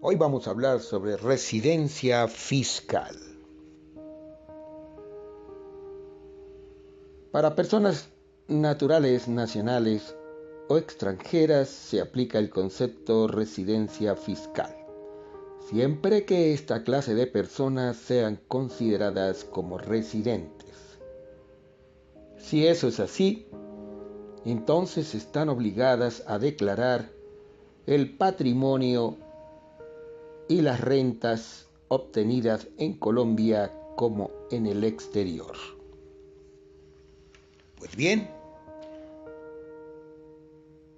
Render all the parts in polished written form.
Hoy vamos a hablar sobre residencia fiscal. Para personas naturales, nacionales o extranjeras se aplica el concepto residencia fiscal, siempre que esta clase de personas sean consideradas como residentes. Si eso es así, entonces están obligadas a declarar el patrimonio y las rentas obtenidas en Colombia como en el exterior. Pues bien,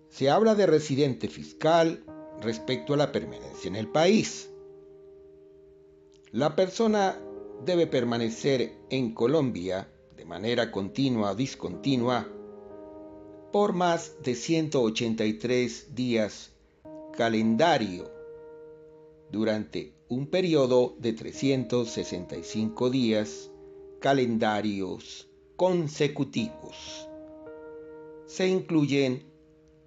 se habla de residente fiscal respecto a la permanencia en el país. La persona debe permanecer en Colombia de manera continua o discontinua por más de 183 días calendario durante un periodo de 365 días calendarios consecutivos. Se incluyen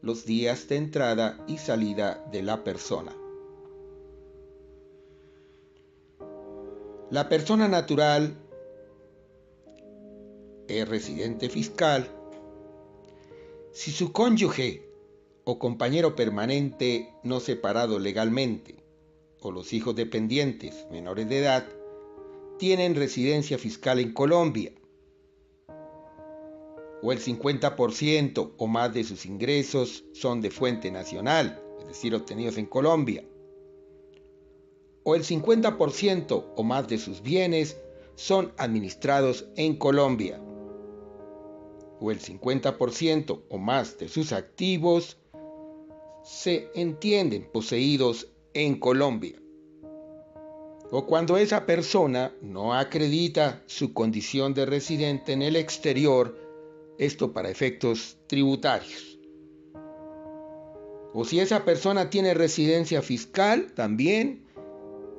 los días de entrada y salida de la persona. La persona natural es residente fiscal si su cónyuge o compañero permanente no separado legalmente o los hijos dependientes menores de edad tienen residencia fiscal en Colombia, o el 50% o más de sus ingresos son de fuente nacional, es decir, obtenidos en Colombia, o el 50% o más de sus bienes son administrados en Colombia, o el 50% o más de sus activos se entienden poseídos en Colombia, o cuando esa persona no acredita su condición de residente en el exterior, esto para efectos tributarios, o si esa persona tiene residencia fiscal también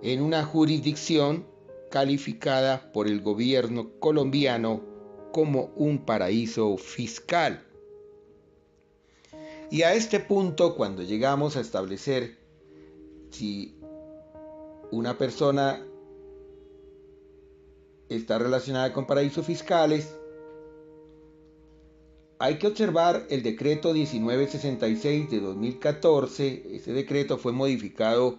en una jurisdicción calificada por el gobierno colombiano como un paraíso fiscal. Y a este punto, cuando llegamos a establecer si una persona está relacionada con paraísos fiscales, hay que observar el decreto 1966 de 2014. Ese decreto fue modificado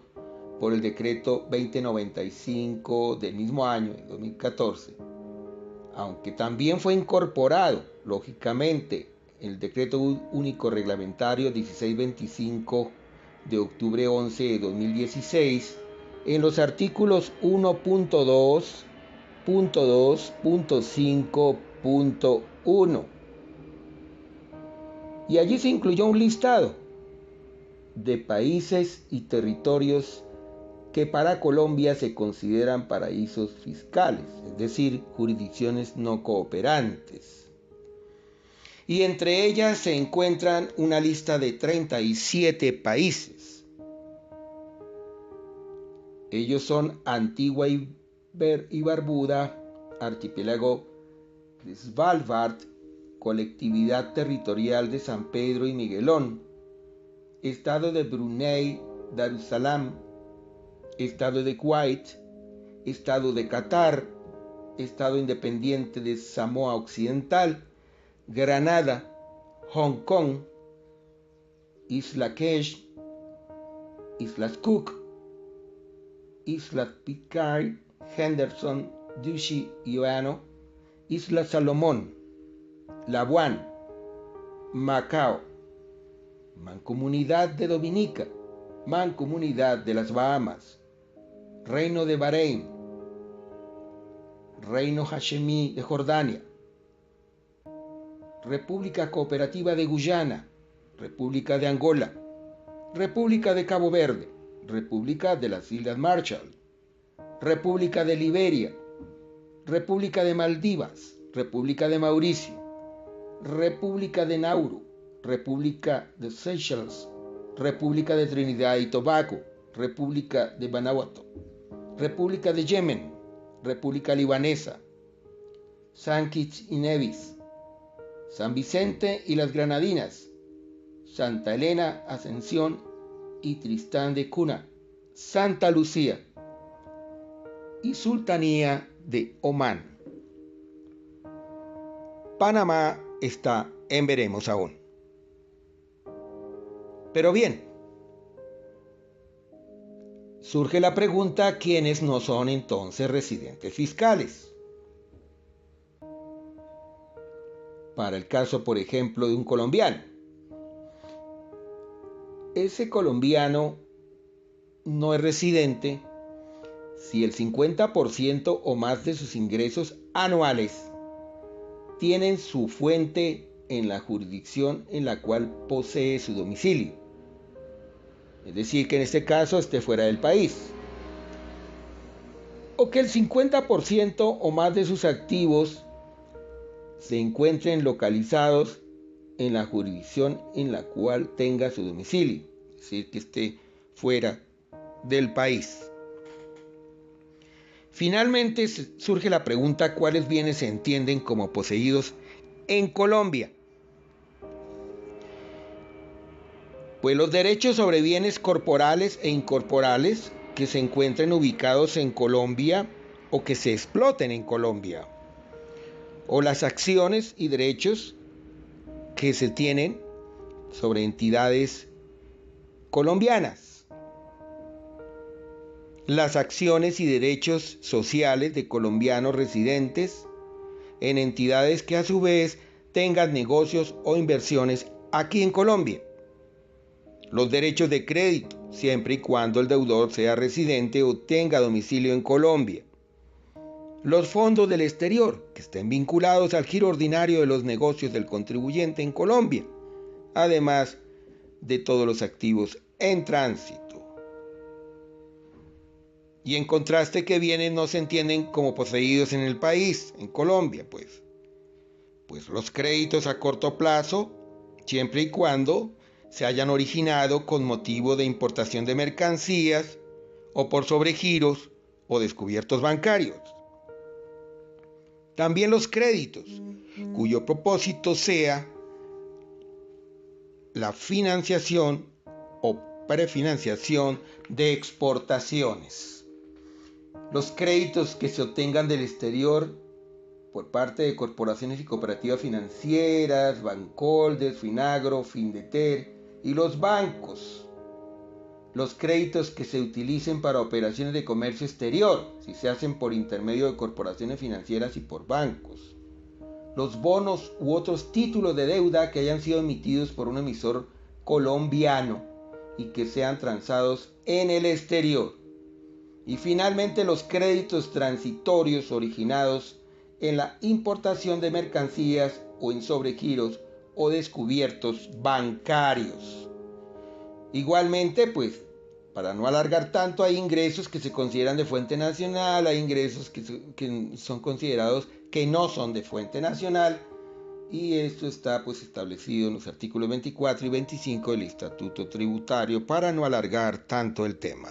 por el decreto 2095 del mismo año, 2014, aunque también fue incorporado, lógicamente, el decreto único reglamentario 1625 de octubre 11 de 2016 en los artículos 1.2, .2, .5.1, y allí se incluyó un listado de países y territorios que para Colombia se consideran paraísos fiscales, es decir, jurisdicciones no cooperantes. Y entre ellas se encuentran una lista de 37 países. Ellos son Antigua y Barbuda, Archipiélago de Svalbard, Colectividad Territorial de San Pedro y Miguelón, Estado de Brunei Darussalam, Estado de Kuwait, Estado de Qatar, Estado Independiente de Samoa Occidental, Granada, Hong Kong, Isla Kesh, Islas Cook, Islas Pitcairn, Henderson, Duchy y Oano, Isla Salomón, Labuan, Macao, Mancomunidad de Dominica, Mancomunidad de las Bahamas, Reino de Bahrein, Reino Hashemí de Jordania, República Cooperativa de Guyana, República de Angola, República de Cabo Verde, República de las Islas Marshall, República de Liberia, República de Maldivas, República de Mauricio, República de Nauru, República de Seychelles, República de Trinidad y Tobago, República de Vanuatu, República de Yemen, República Libanesa, San Kitts y Nevis, San Vicente y las Granadinas, Santa Elena, Ascensión y Tristán de Cunha, Santa Lucía y Sultanía de Omán. Panamá está en veremos aún. Pero bien, surge la pregunta: ¿quiénes no son entonces residentes fiscales? Para el caso, por ejemplo, de un colombiano. Ese colombiano no es residente si el 50% o más de sus ingresos anuales tienen su fuente en la jurisdicción en la cual posee su domicilio. Es decir, que en este caso esté fuera del país. O que el 50% o más de sus activos se encuentren localizados en la jurisdicción en la cual tenga su domicilio. Es decir, que esté fuera del país. Finalmente surge la pregunta: ¿cuáles bienes se entienden como poseídos en Colombia? Pues los derechos sobre bienes corporales e incorporales que se encuentren ubicados en Colombia o que se exploten en Colombia, o las acciones y derechos que se tienen sobre entidades colombianas, las acciones y derechos sociales de colombianos residentes en entidades que a su vez tengan negocios o inversiones aquí en Colombia, los derechos de crédito, siempre y cuando el deudor sea residente o tenga domicilio en Colombia, los fondos del exterior que estén vinculados al giro ordinario de los negocios del contribuyente en Colombia, además de todos los activos en tránsito. Y en contraste, ¿qué bienes no se entienden como poseídos en el país, en Colombia? Pues los créditos a corto plazo, siempre y cuando se hayan originado con motivo de importación de mercancías o por sobregiros o descubiertos bancarios. También los créditos, cuyo propósito sea la financiación o prefinanciación de exportaciones. Los créditos que se obtengan del exterior por parte de corporaciones y cooperativas financieras, Bancolder, Finagro, Findeter y los bancos. Los créditos que se utilicen para operaciones de comercio exterior, si se hacen por intermedio de corporaciones financieras y por bancos. Los bonos u otros títulos de deuda que hayan sido emitidos por un emisor colombiano y que sean transados en el exterior. Y finalmente los créditos transitorios originados en la importación de mercancías o en sobregiros o descubiertos bancarios. Igualmente, pues, para no alargar tanto, hay ingresos que se consideran de fuente nacional, hay ingresos que son considerados que no son de fuente nacional, y esto está pues establecido en los artículos 24 y 25 del Estatuto Tributario para no alargar tanto el tema.